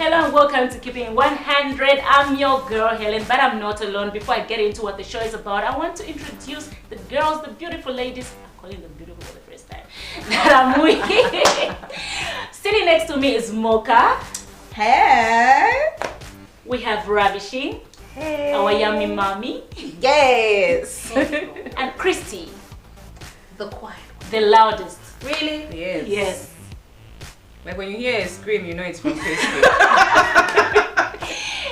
Hello and welcome to Keepin 100. I'm your girl Helen, but I'm not alone. Before I get into what the show is about, I want to introduce the girls, the beautiful ladies. I'm calling them beautiful for the first time. That I'm with. Sitting next to me is Mocha. Hey. We have Ravishing. Hey. Our yummy mommy. Yes. And Christy. The quiet. The loudest. Really? Yes. Yes. Like when you hear a scream, you know it's from Christy.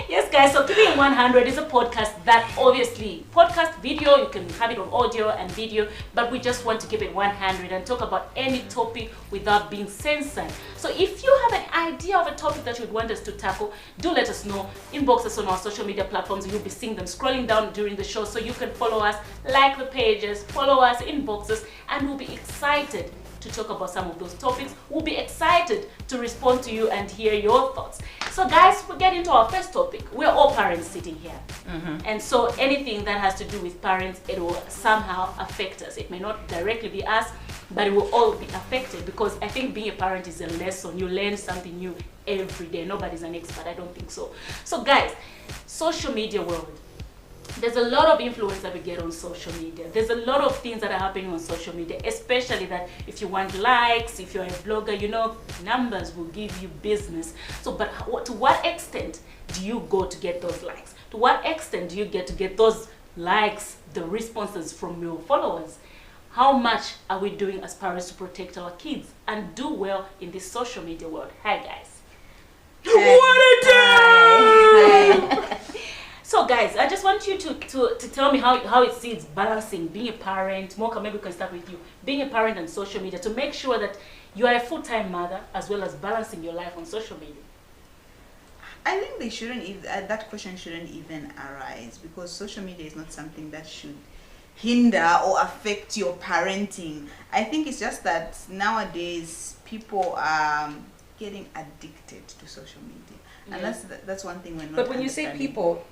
Yes, guys, so Keepin 100 is a podcast that obviously, podcast video, you can have it on audio and video, but we just want to keep it 100 and talk about any topic without being censored. So if you have an idea of a topic that you'd want us to tackle, do let us know. Inbox us on our social media platforms. You'll be seeing them scrolling down during the show, so you can follow us, like the pages, follow us, inbox us, and we'll be excited to talk about some of those topics. We'll be excited to respond to you and hear your thoughts. So guys, we get into our first topic. We're all parents sitting here. And so anything that has to do with parents, it will somehow affect us. It may not directly be us, but it will all be affected, because I think being a parent is a lesson. You learn something new every day. Nobody's an expert, I don't think so. So guys, social media world. There's a lot of influence that we get on social media. There's a lot of things that are happening on social media, especially that if you want likes, if you're a blogger, you know, numbers will give you business. So, but to what extent do you go to get those likes? To what extent do you get to get those likes, the responses from your followers? How much are we doing as parents to protect our kids and do well in this social media world? Hi, guys. Hey. What a day! So guys, I just want you to tell me how it seems balancing being a parent. Mocha, maybe we can start with you. Being a parent and social media, to make sure that you are a full-time mother as well as balancing your life on social media. I think they shouldn't even, that question shouldn't even arise, because social media is not something that should hinder or affect your parenting. I think it's just that nowadays people are getting addicted to social media. And that's one thing we're not. But when you say understanding. people,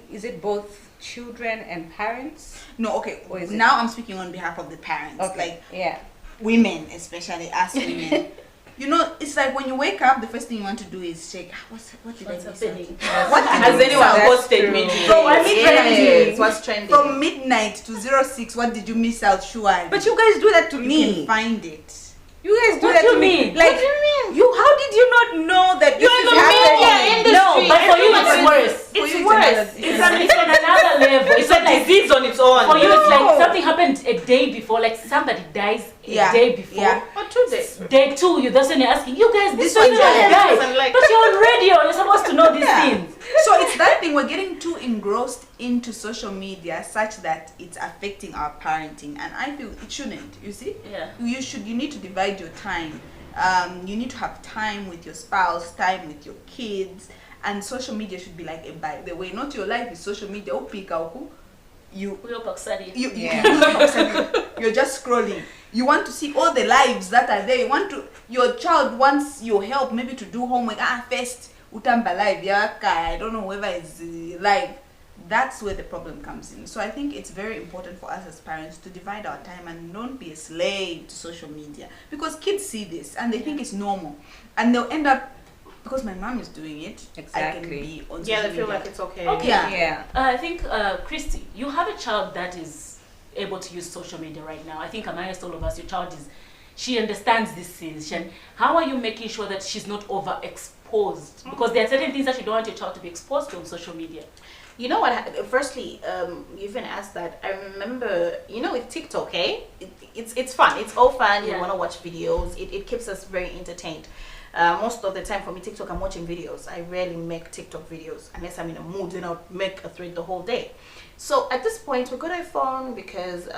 is it both children and parents? No, okay. Or is it- Now I'm speaking on behalf of the parents. Okay. Like Yeah. women, especially us women. You know, it's like when you wake up, the first thing you want to do is check what did What's I miss happening? out? What did Has I miss anyone out? posted me today? From Yes, what's trending? From midnight to 06, what did you miss out? Sure. But you guys do that to you me. can find it. You guys do What that do you to me. mean? Like, What do you mean? you, how did you not know that this You're in is the happening? media industry. No, but for you it's worse. For you, It's it's worse. another- It's on another level. It's a disease on its own. For you, it's like No. something happened a day before, like somebody dies a Yeah, day before. yeah. Or 2 days. Day two, you that's when you're asking, you guys, this This one one just died. died. This one like- But you're on radio, you're supposed to know these Yeah. things. So it's that thing, we're getting too engrossed into social media such that it's affecting our parenting, and I feel it shouldn't. You see, Yeah. you need to divide your time. You need to have time with your spouse, time with your kids, and social media should be like a by the way. Not your life is social media. You're just scrolling. You want to see all the lives that are there. Your child wants your help, maybe to do homework. First utamba live, I don't know whoever is live. That's where the problem comes in. So I think it's very important for us as parents to divide our time and don't be a slave to social media, because kids see this and they think it's normal, and they'll end up, because my mom is doing it, I can Exactly. be on Yeah, social they feel media. like it's okay. Okay. Yeah. Yeah. I think, Christy, you have a child that is able to use social media right now. I think amongst all of us, your child she understands these things. How are you making sure that she's not overexposed? Because there are certain things that you don't want your child to be exposed to on social media. You know what? Firstly, you even asked that. I remember, with TikTok, it's fun. It's all fun. Yeah. You want to watch videos. It keeps us very entertained. Most of the time for me, TikTok, I'm watching videos. I rarely make TikTok videos unless I'm in a mood. Then I'll make a thread the whole day. So at this point, we got a phone because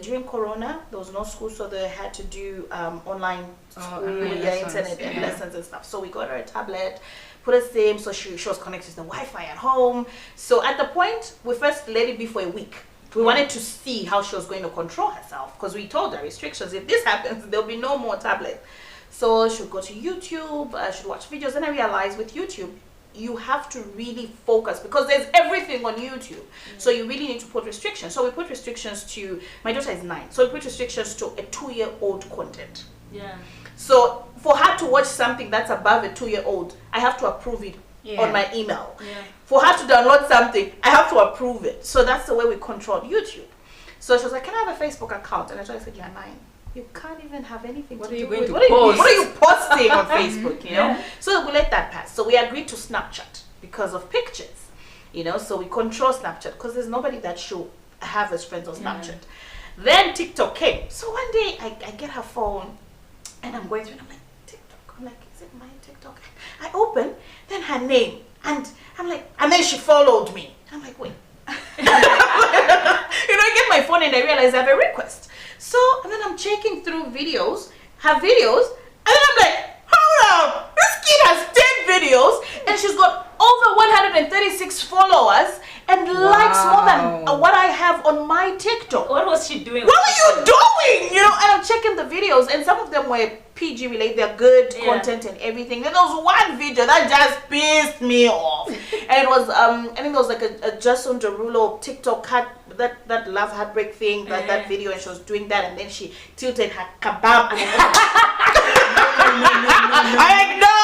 during Corona, there was no school, so they had to do online school, lessons, internet and yeah. lessons and stuff. So we got her a tablet, put a SIM, so she was connected to the Wi-Fi at home. So at the point, we first let it be for a week. We wanted to see how she was going to control herself, because we told her restrictions. If this happens, there'll be no more tablet. So she'll go to YouTube, she'll watch videos. And I realized with YouTube, you have to really focus, because there's everything on YouTube. So you really need to put restrictions. So we put restrictions to, my daughter is 9, so we put restrictions to a 2-year-old content. Yeah. So for her to watch something that's above a 2-year-old, I have to approve it on my email. For her to download something, I have to approve it. So that's the way we control YouTube. So she was like, can I have a Facebook account? And I said, you're 9. You can't even have anything What to are you do going with. to What post? are you posting on Facebook, you know? So we let that pass. So we agreed to Snapchat because of pictures, you know? So we control Snapchat because there's nobody that should have as friends on Snapchat. Then TikTok came. So one day I get her phone and I'm going through and I'm like, TikTok. I'm like, is it my TikTok? I open, then her name. And I'm like, and then she followed me. I'm like, wait. You know, I get my phone and I realize I have a request. So, and then I'm checking through videos, her videos, and then I'm like, hold up, this kid has 10 videos and she's got over 136 followers and likes more than what I have on my TikTok. What was she doing? What were you doing? You know, and I'm checking the videos and some of them were PG related, they're good content and everything. Then there was one video that just pissed me off. And it was I think it was like a Jason Derulo TikTok had that love heartbreak thing, that video, and she was doing that and then she tilted her kebab and I'm like, no.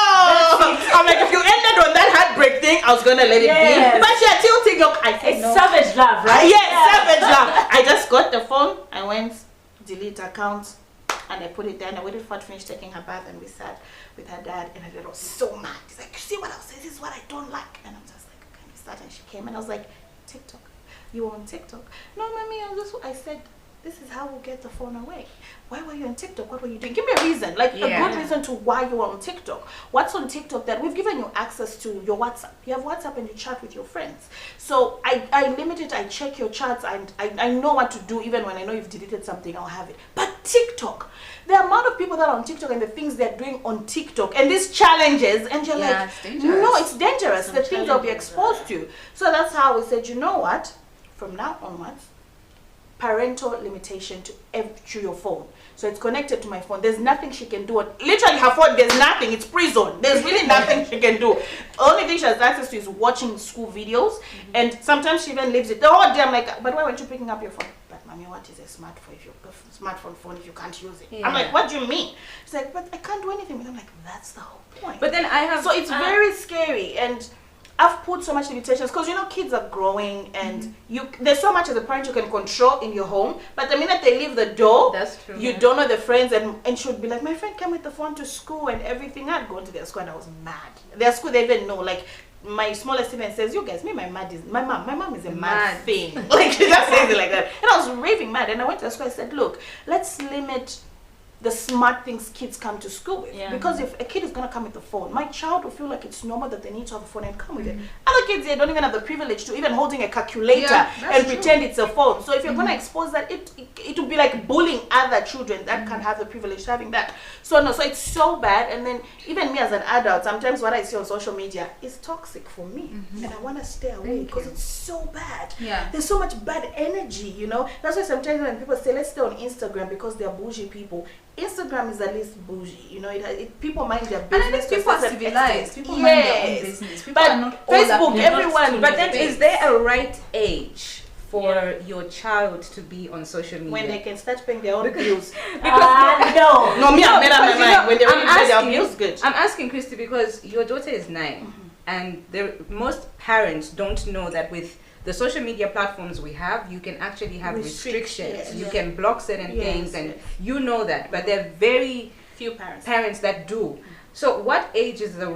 I'm like, if you ended on that heartbreak thing, I was gonna let it be. But yeah, tilting your I said no. Savage love, right? Savage love. I just got the phone, I went, delete account, and I put it down. I waited for her to finish taking her bath and we sat with her dad and her dad was so mad. He's like, you see what else? This is what I don't like. And I'm just like, can you start? And she came and I was like, TikTok. You were on TikTok? No, mommy, I said, this is how we'll get the phone away. Why were you on TikTok? What were you doing? Give me a reason, like a good reason to why you were on TikTok. What's on TikTok that we've given you access to your WhatsApp? You have WhatsApp and you chat with your friends. So I limit it, I check your chats and I know what to do even when I know you've deleted something, I'll have it. But TikTok, the amount of people that are on TikTok and the things they're doing on TikTok and these challenges and you're like, it's dangerous. no, it's dangerous. The things they'll be exposed to. So that's how we said, you know what? From now onwards, parental limitation to your phone. So it's connected to my phone. There's nothing she can do. Literally her phone, there's nothing. It's prison. There's really nothing she can do. Only thing she has access to is watching school videos. And sometimes she even leaves it the whole day. I'm like, but why weren't you picking up your phone? But mommy, what is a smartphone if you can't use it? I'm like, what do you mean? She's like, but I can't do anything. And I'm like, that's the whole point. But then I have... So it's very scary. And I've put so much limitations because you know kids are growing and there's so much as a parent you can control in your home, but the minute they leave the door, That's true, you don't know the friends and she would be like, my friend came with the phone to school and everything. I'd go to their school and I was mad. Their school, they even know, like my smallest student says, you guys, my mom is a mad thing. Like she just says it like that. And I was raving mad and I went to the school, I said, look, let's limit the smart things kids come to school with. Because if a kid is going to come with a phone, my child will feel like it's normal that they need to have a phone and come with it. Other kids, they don't even have the privilege to even holding a calculator and pretend it's a phone. So if you're going to expose that, it will be like bullying other children that can have the privilege of having that. So no, so it's so bad. And then even me as an adult, sometimes what I see on social media is toxic for me. And I want to stay away because it's so bad. There's so much bad energy, you know. That's why sometimes when people say, let's stay on Instagram because they're bougie people, Instagram is at least bougie, you know. People mind their business. And I think people are civilized. People mind their own business. People are not all Facebook, that everyone. But then, is there a right age for your child to be on social media? When they can start paying their own bills. No, me, I made up my mind. When they really pay their bills, good. I'm asking Christy because your daughter is 9, and most parents don't know that with the social media platforms we have, you can actually have restrictions. You can block certain things, and you know that. But there are very few parents that do. So what age is the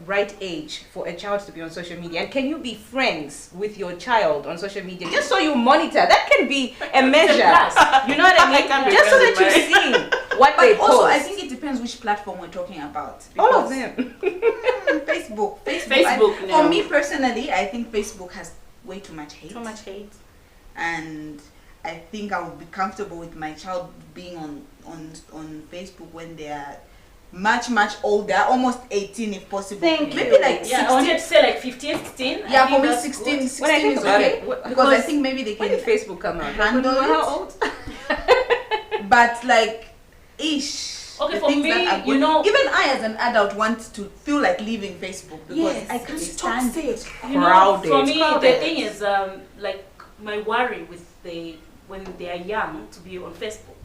right age for a child to be on social media? And can you be friends with your child on social media? Just so you monitor. That can be a measure. You know what I mean? Just so that you see what they post. Also, I think it depends which platform we're talking about. All of them. Facebook. No. For me personally, I think Facebook has way too much hate. And I think I would be comfortable with my child being on Facebook when they are much older, almost 18 if possible. Maybe like 16. I wanted to say like 15, 16. Yeah, for me 16 is okay. Because I think maybe they can... When did Facebook come out? Handle it. How old? But like, ish. Okay, for me, you know... Even I as an adult want to feel like leaving Facebook because I can't stand it. You know, for me, the thing is, like, my worry with when they are young to be on Facebook.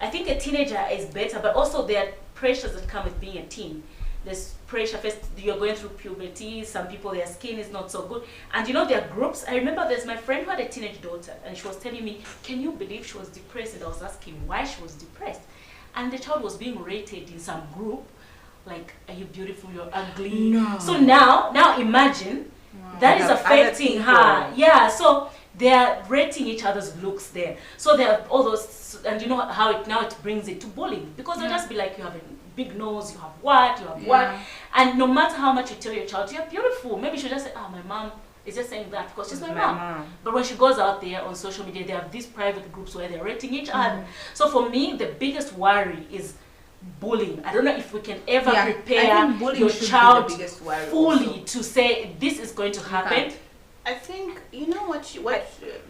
I think a teenager is better, but also there are pressures that come with being a teen. There's pressure. First, you're going through puberty. Some people, their skin is not so good. And you know, there are groups. I remember there's my friend who had a teenage daughter, and she was telling me, can you believe she was depressed? And I was asking why she was depressed. And the child was being rated in some group, like, are you beautiful, you're ugly. No. So now imagine, that is affecting her. Yeah, so they're rating each other's looks there. So there are all those, and you know how it brings it to bullying. Because they'll just be like, you have a big nose, you have what. And no matter how much you tell your child, you're beautiful, maybe she'll just say, my mom is just saying that because she's my mom. But when she goes out there on social media, they have these private groups where they're rating each other. So for me, the biggest worry is bullying. I don't know if we can ever prepare your child fully to say this is going to happen. I think, you know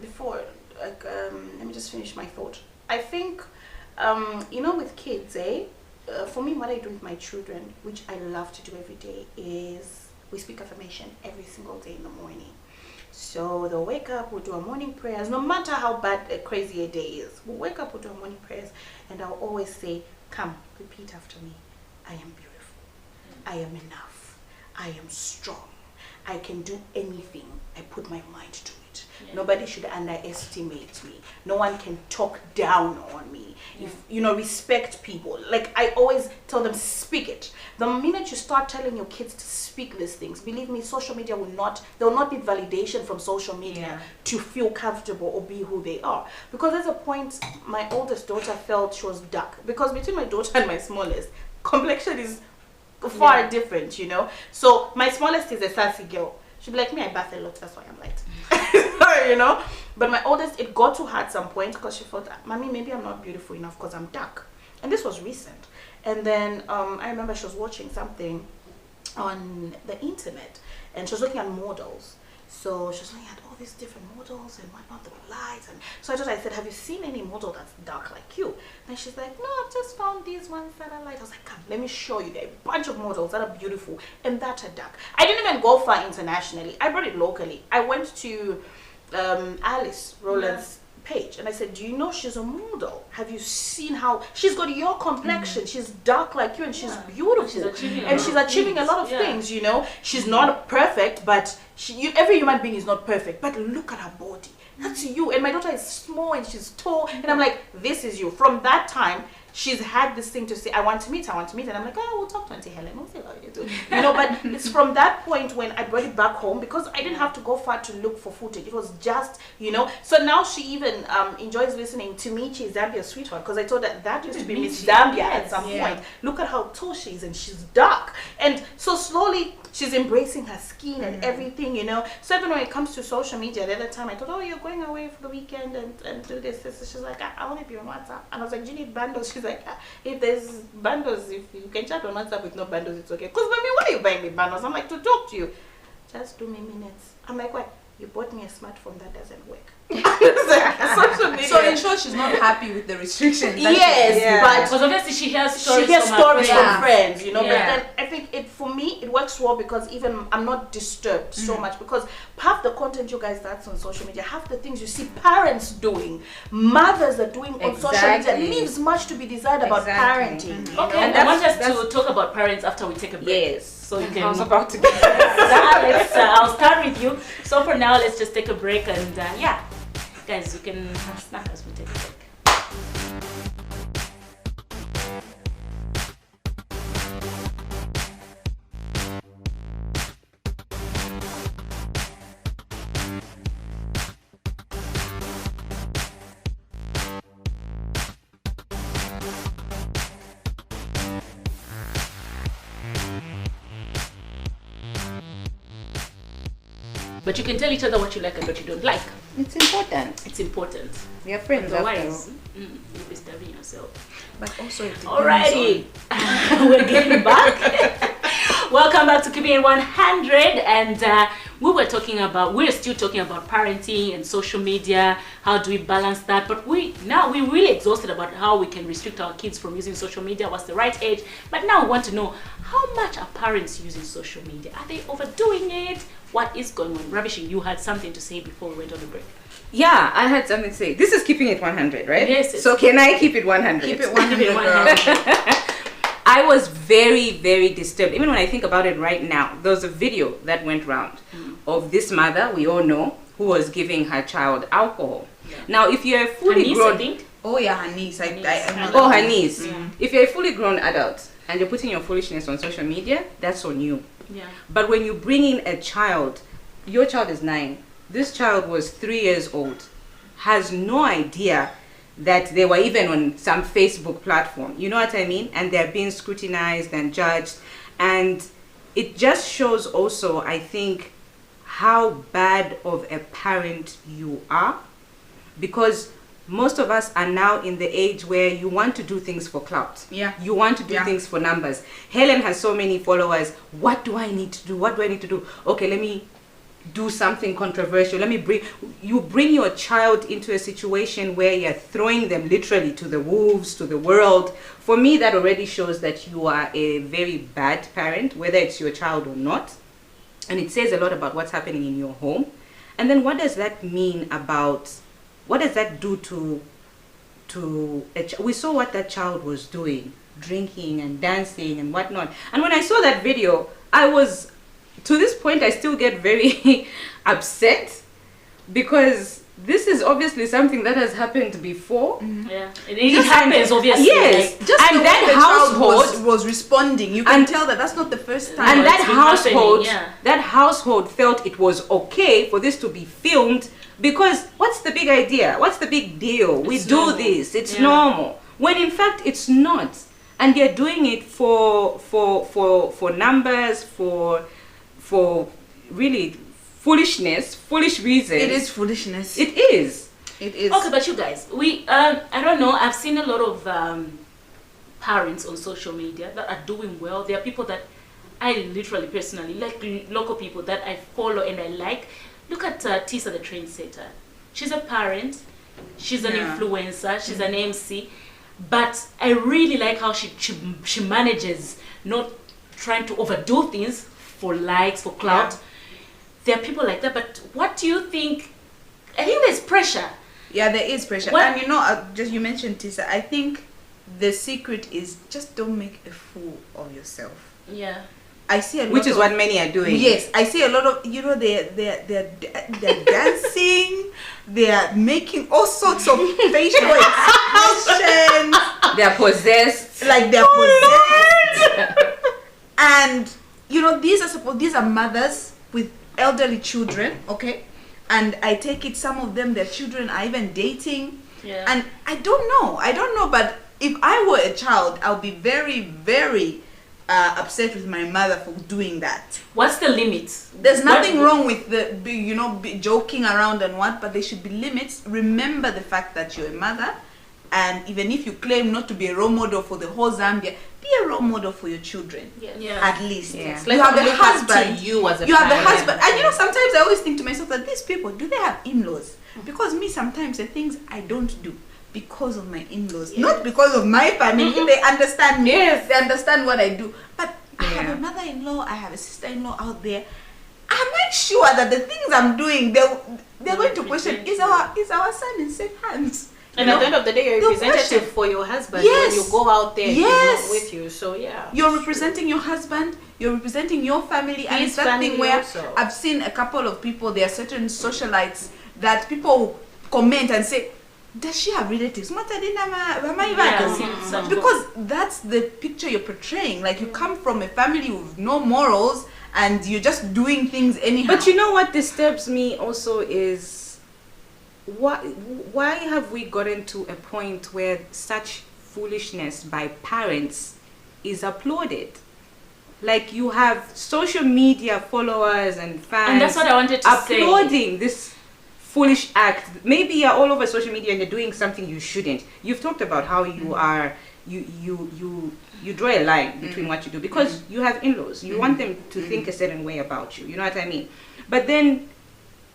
before, like, let me just finish my thought. I think, you know, with kids, for me, what I do with my children, which I love to do every day, is we speak affirmation every single day in the morning. So they'll wake up, we'll do our morning prayers, no matter how bad, crazy a day is. We'll wake up, we'll do our morning prayers, and I'll always say, come, repeat after me. I am beautiful. I am enough. I am strong. I can do anything I put my mind to it. Nobody should underestimate me. No one can talk down on me. If respect people. Like, I always tell them, speak it. The minute you start telling your kids to speak these things, believe me, social media they will not need validation from social media to feel comfortable or be who they are. Because there's a point, my oldest daughter felt she was dark. Because between my daughter and my smallest, complexion is far different, you know. So my smallest is a sassy girl. She'd be like, me, I bath a lot, that's why I'm light. You know. But my oldest, it got to her at some point because she thought, mommy, maybe I'm not beautiful enough because I'm dark. And this was recent. And then I remember she was watching something on the internet, and she was looking at models. So she was looking at all these different models and whatnot, the lights. And so I said, have you seen any model that's dark like you? And she's like, no, I've just found these ones that are light. I was like, come, let me show you. There are a bunch of models that are beautiful and that are dark. I didn't even go far internationally. I brought it locally. I went to Alice Rowland's page, and I said, do you know she's a model? Have you seen how she's got your complexion? She's dark like you, and she's beautiful, she's achieving a lot of things, you know. She's not perfect, but every human being is not perfect, but look at her body. That's you. And my daughter is small and she's tall, and I'm like, this is you. From that time, she's had this thing to say, I want to meet, and I'm like, oh, we'll talk to Auntie Helen, we'll see how you do. You know, but it's from that point when I brought it back home, because I didn't have to go far to look for footage. It was just, you know. So now she even enjoys listening to Michi, Zambia's sweetheart, because I told her that used to be Miss Zambia at some point. Look at how tall she is, and she's dark. And so slowly she's embracing her skin and everything, you know. So even when it comes to social media, the other time I thought, oh, you're going away for the weekend and do this. She's like, I'll only be on WhatsApp. And I was like, do you need bundles? She's like, if there's bundles, if you can chat on WhatsApp with no bundles, it's okay. Because, mommy, why are you buying me bundles? I'm like, to talk to you. Just 2 minutes. I'm like, what? You bought me a smartphone that doesn't work. Social media. So in short, she's not happy with the restrictions. Yes, but because obviously she hears stories from friends, you know. But then I think for me it works well, because even I'm not disturbed so much, because half the content you guys that's on social media, half the things you see parents doing, mothers are doing on social media, leaves much to be desired about parenting. Okay, and I want us to talk about parents after we take a break. Yes. So you can. I was about to. I'll start with you. So for now, let's just take a break, and guys, you can have snack as we take a break. But you can tell each other what you like and what you don't like. It's important. It's important. We are friends. Otherwise, you'll be starving yourself. But also, alrighty, we're getting back. Welcome back to Keepin 100, and we're still talking about parenting and social media. How do we balance that? But we're really exhausted about how we can restrict our kids from using social media. What's the right age? But now we want to know, how much are parents using social media? Are they overdoing it? What is going on? Ravishi, you had something to say before we went on the break. Yeah, I had something to say. This is Keeping It 100, right? Yes. So can I keep it 100? Keep it 100. I was very, very disturbed. Even when I think about it right now, there was a video that went round of this mother, we all know, who was giving her child alcohol. Yeah. Now, if you're a fully grown... Oh yeah, her niece. Her niece. Yeah. If you're a fully grown adult and you're putting your foolishness on social media, that's on you. Yeah. But when you bring in a child, your child is 9. This child was 3 years old, has no idea that they were even on some Facebook platform. You know what I mean? And they're being scrutinized and judged. And it just shows also, I think, how bad of a parent you are. Because most of us are now in the age where you want to do things for clout. Yeah. You want to do things for numbers. Helen has so many followers. What do I need to do? What do I need to do? Okay, let me do something controversial. Let me bring your child into a situation where you're throwing them literally to the wolves, to the world. For me, that already shows that you are a very bad parent, whether it's your child or not. And it says a lot about what's happening in your home. And then what does that mean about, what does that do to we saw what that child was doing, drinking and dancing and whatnot. And when I saw that video, I was, to this point, I still get very upset, because this is obviously something that has happened before. Yeah, it happens obviously. Yes, like, just and the that way the household child was responding. You can tell that that's not the first time. And that household, happening, that household felt it was okay for this to be filmed, because what's the big idea? What's the big deal? We do normal. this. It's normal. When in fact it's not, and they're doing it for numbers, for really foolishness, foolish reasons. It is foolishness. It is. It is. Okay, but you guys, we I don't know, I've seen a lot of parents on social media that are doing well. There are people that I literally personally like, local people that I follow and I like. Look at Tisa the Trendsetter. She's a parent, she's an influencer, she's an MC, but I really like how she manages not trying to overdo things for likes, for clout. There are people like that, but what do you think? I think there's pressure. Yeah, there is pressure. What? And you know, just you mentioned Tisa, I think the secret is just don't make a fool of yourself. Yeah. I see a lot Which is of, what many are doing. Yes, I see a lot of, you know, they're dancing, they're making all sorts of facial expressions. They're possessed. Like they're possessed. And you know, these are mothers with elderly children, okay? And I take it some of them, their children are even dating. Yeah. And I don't know, but if I were a child, I'll be very, very upset with my mother for doing that. What's the limit? There's nothing wrong with joking around and what, but there should be limits. Remember the fact that you're a mother, and even if you claim not to be a role model for the whole Zambia, be a role model for your children. Yeah. At least. Yeah. It's You like have a look up husband. to you as a You have a parent. husband. And you know, sometimes I always think to myself that these people, do they have in-laws? Because me, sometimes the things I don't do because of my in-laws, not because of my family. They understand me. Yes. They understand what I do. But I have Yeah. a mother-in-law, I have a sister-in-law out there. I'm not sure that the things I'm doing, they're going to question, is our son in safe hands? And at the end of the day, you're a The representative question. for your husband Yes. when you go out there. Yes. He's not with you, so yeah. You're representing your husband, you're representing your family, and His it's that thing family where also. I've seen a couple of people, there are certain socialites that people comment and say, does she have relatives? Yeah. Because that's the picture you're portraying. Like you come from a family with no morals and you're just doing things anyhow. But you know what disturbs me also is why have we gotten to a point where such foolishness by parents is applauded? Like you have social media followers and fans, And that's what I wanted to say. applauding this foolish act. Maybe you're all over social media and you're doing something you shouldn't. You've talked about how you are, you draw a line between what you do because you have in-laws. You want them to think a certain way about you. You know what I mean? But then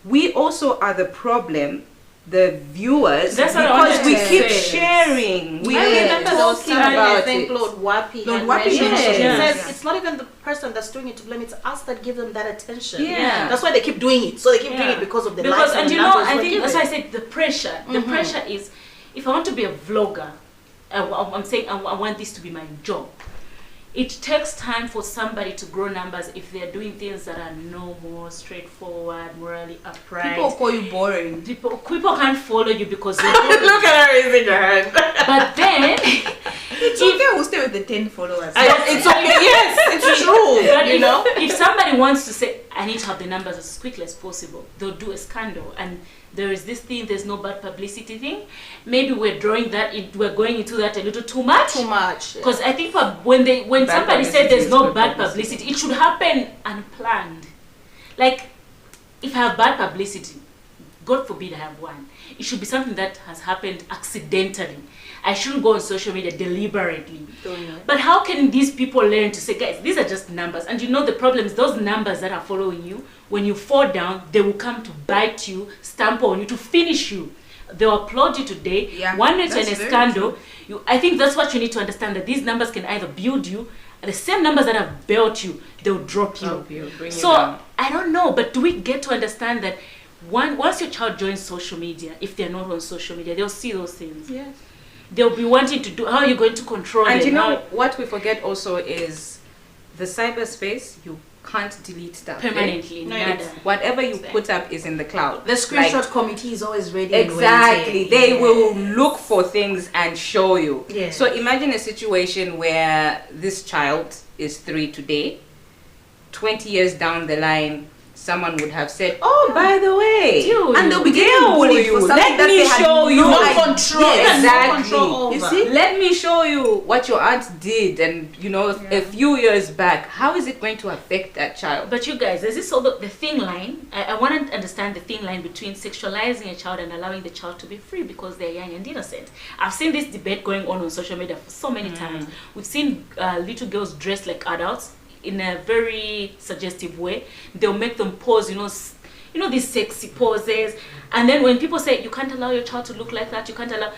we also are the problem, the viewers, That's what I because wanted we to keep say. sharing. We I keep remember there was talking time I about think it. Lord Wapi Lord had Wapi mentioned mentioned it. He it. says Yeah. it's not even the person that's doing it to blame, it's us that give them that attention. Yeah. That's why they keep doing it. So they keep doing Yeah. it because of the Because, likes and the you know, numbers I we're think that's why I given. said the pressure. The pressure is, if I want to be a vlogger, I'm saying I want this to be my job. it takes time for somebody to grow numbers if they're doing things that are no more straightforward, morally upright. People call you boring. People can't follow you because they Look at her raising her hand. But then It's okay, we'll stay with the 10 followers. It's okay. Yes, it's true. but You know. if somebody wants to say, I need to have the numbers as quickly as possible, they'll do a scandal. And there is this thing, there's no bad publicity thing. Maybe we're going into that a little too much. Too much. Because I think when Bad somebody said publicity there's is no good bad publicity. publicity, it should happen unplanned. Like, if I have bad publicity, God forbid I have one, it should be something that has happened accidentally. I shouldn't go on social media deliberately. But how can these people learn to say, guys, these are just numbers? And you know the problem is those numbers that are following you, when you fall down, they will come to bite you, stamp on you, to finish you. They'll applaud you today. Yeah, One minute that's in a very scandal. I think that's what you need to understand, that these numbers can either build you, and the same numbers that have built you, they'll drop you. Bring you So, down. I don't know, but do we get to understand that once your child joins social media, if they're not on social media, they'll see those things. Yes. They'll be wanting to do, how are you going to control And it? you know How- what we forget also is the cyberspace. You can't delete stuff. eh? permanently, No, nada. it's- Whatever you put up is in the cloud. The screenshot Like, committee is always ready. and exactly. waiting. They Yeah. will look for things and show you. Yes. So imagine a situation where this child is 3 today. 20 years down the line, someone would have said, "Oh, by the way, Dude, And they'll be Deal getting bullied for you. something Let that me they had show you. no No idea. control. Yes. Exactly. Control over. You see? Let me show you what your aunt did, and you know, a few years back, how is it going to affect that child?" But you guys, there's this other, the thin line. I want to understand the thin line between sexualizing a child and allowing the child to be free because they're young and innocent. I've seen this debate going on social media for so many times. We've seen little girls dressed like adults in a very suggestive way. They'll make them pose, you know these sexy poses, and then when people say you can't allow your child to look like that, you can't allow.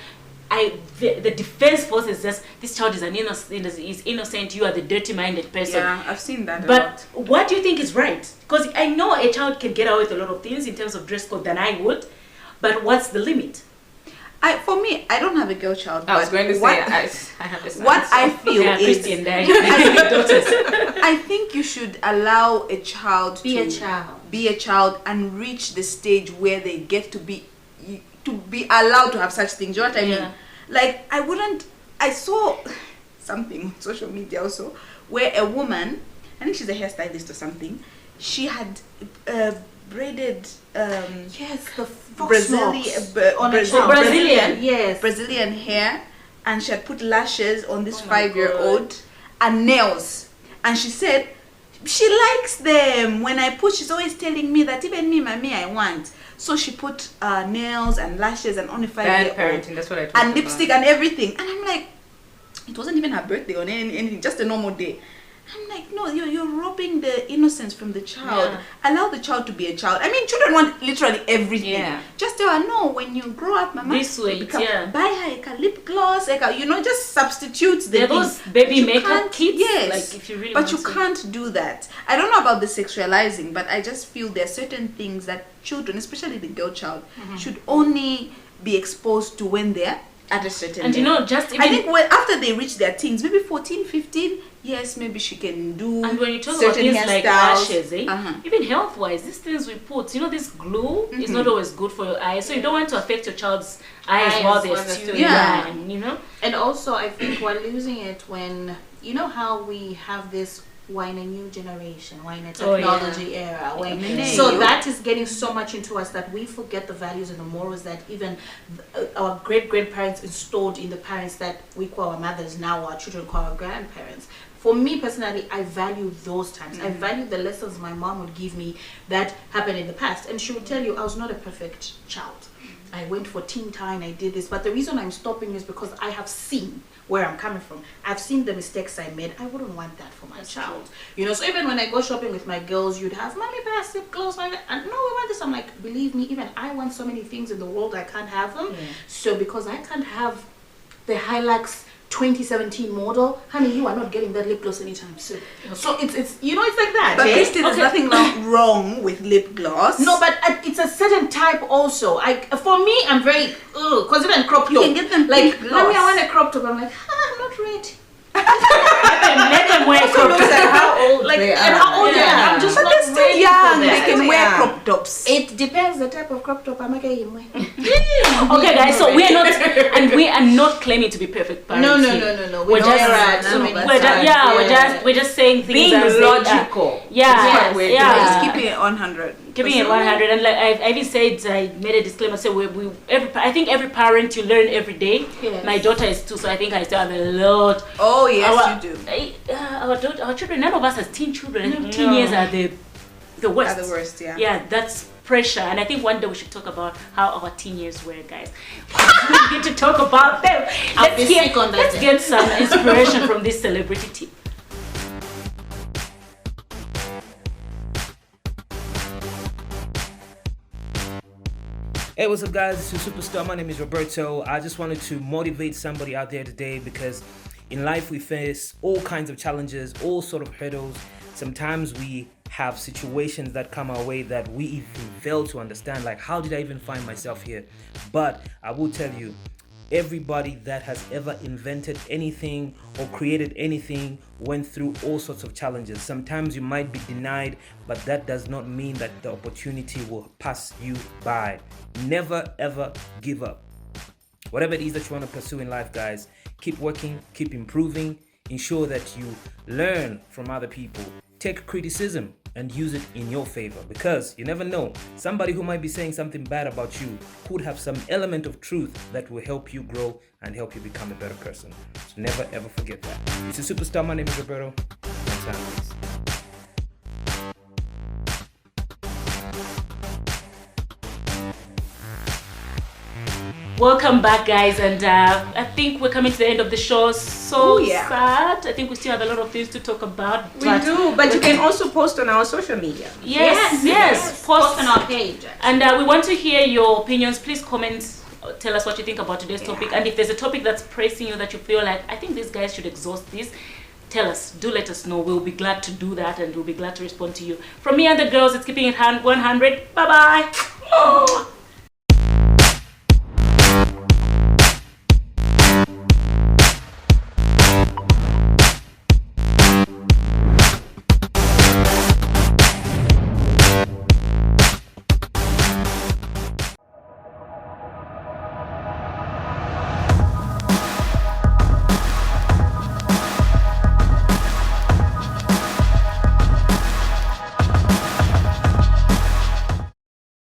The defense force is just, this child is is innocent. You are the dirty-minded person. Yeah, I've seen that a lot. But what do you think is right? Because I know a child can get away with a lot of things in terms of dress code than I would, but what's the limit? For me, I don't have a girl child. I was but going to say, what, I have a son. what I feel Yeah, is, Christian daughters. I think you should allow a child Be to a child. be a child and reach the stage where they get to be allowed to have such things. You know what I mean? Yeah. Like, I saw something on social media also where a woman, I think she's a hairstylist or something, she had braided Yes, the fox Brazilian locks on a child. Brazilian. Yes. Brazilian hair, and she had put lashes on this Oh my 5-year-old and nails, and she said she likes them. When I put, she's always telling me that even me, mommy, I want. So she put nails and lashes and only Bad 5-year-old parenting. That's what I talked and about. lipstick and everything, and I'm like, it wasn't even her birthday or anything, just a normal day. I'm like, no, you're robbing the innocence from the child. Yeah. Allow the child to be a child. I mean, children want literally everything. Yeah. Just tell her, no, when you grow up, mama, This way, you can yeah. buy her a lip gloss, just substitute the There are things. those baby But you makeup can't- kits. Yes. Like if you really But want you to. can't do that. I don't know about the sexualizing, but I just feel there are certain things that children, especially the girl child, should only be exposed to when they're at a certain And you level. know, just even I think after they reach their teens, maybe 14, 15, yes, maybe she can do and when you talk about certain things like hairstyles. lashes, even health-wise, these things we put, this glue is not always good for your eyes. So you don't want to affect your child's eyes Eyes while they're while they're still still young, young. And also, I think we're losing it when, you know how we have this, we're in a new generation, we're in a Oh, yeah. technology era. Yeah. So that is getting so much into us that we forget the values and the morals that even our great-grandparents installed in the parents that we call our mothers, now our children call our grandparents. For me personally, I value those times. I value the lessons my mom would give me that happened in the past. And she would tell you, I was not a perfect child. I went for teen time, I did this. But the reason I'm stopping is because I have seen where I'm coming from. I've seen the mistakes I made. I wouldn't want that for my child. So even when I go shopping with my girls, you'd have, mommy, pass lip gloss, and no, we want this. I'm like, believe me, even I want so many things in the world, I can't have them. So because I can't have the Hilux 2017 model, honey, you are not getting that lip gloss anytime soon. So it's it's like that. But eh? Christy, there's nothing wrong with lip gloss. No, but it's a certain type also. For me, I'm very because even crop top. You can get them like, pink mommy, I gloss. want a crop top. I'm like, I'm not ready. Let them wear Also crop looks tops. at how old Like, they and are. how old they are. Yeah. I'm just But not they're still ready young. for They that. can wear Yeah. crop tops. It depends the type of crop top I'm getting. Okay, guys. So we are not claiming to be perfect parents. No. here. We're We're just, just- so none many of us We're just, are. yeah, we're just saying things Being as they are. logical. Yeah, is what we're yeah. doing. Just keeping it 100. Giving it 100, and like I even said, I made a disclaimer. Say I think every parent you learn every day. Yes. My daughter is 2, so I think I still have a lot. Oh yes, Our- you do. Our children, none of us has teen children. I think teen years are the worst. Are the worst, yeah. Yeah, that's pressure, and I think one day we should talk about how our teen years were, guys. We need to talk about them. I'll be sick on that Let's day. get some inspiration from this celebrity tip. Hey, what's up, guys? This is Superstar. My name is Roberto. I just wanted to motivate somebody out there today because in life we face all kinds of challenges, all sort of hurdles. Sometimes we have situations that come our way that we even fail to understand, like how did I even find myself here? But I will tell you, everybody that has ever invented anything or created anything went through all sorts of challenges. Sometimes you might be denied, but that does not mean that the opportunity will pass you by. Never ever give up. Whatever it is that you want to pursue in life, guys, keep working, keep improving, ensure that you learn from other people, take criticism and use it in your favor, because you never know, somebody who might be saying something bad about you could have some element of truth that will help you grow and help you become a better person. So never ever forget that. This is Superstar. My name is Roberto. Next time, please. Welcome back, guys, and I think we're coming to the end of the show. So Oh, yeah. sad. I think we still have a lot of things to talk about. We do, but you can also post on our social media. Yes. Post on our page. And we want to hear your opinions. Please comment. Tell us what you think about today's topic. And if there's a topic that's pressing you that you feel like, I think these guys should exhaust this, tell us. Do let us know. We'll be glad to do that, and we'll be glad to respond to you. From me and the girls, it's Keeping It 100. Bye-bye.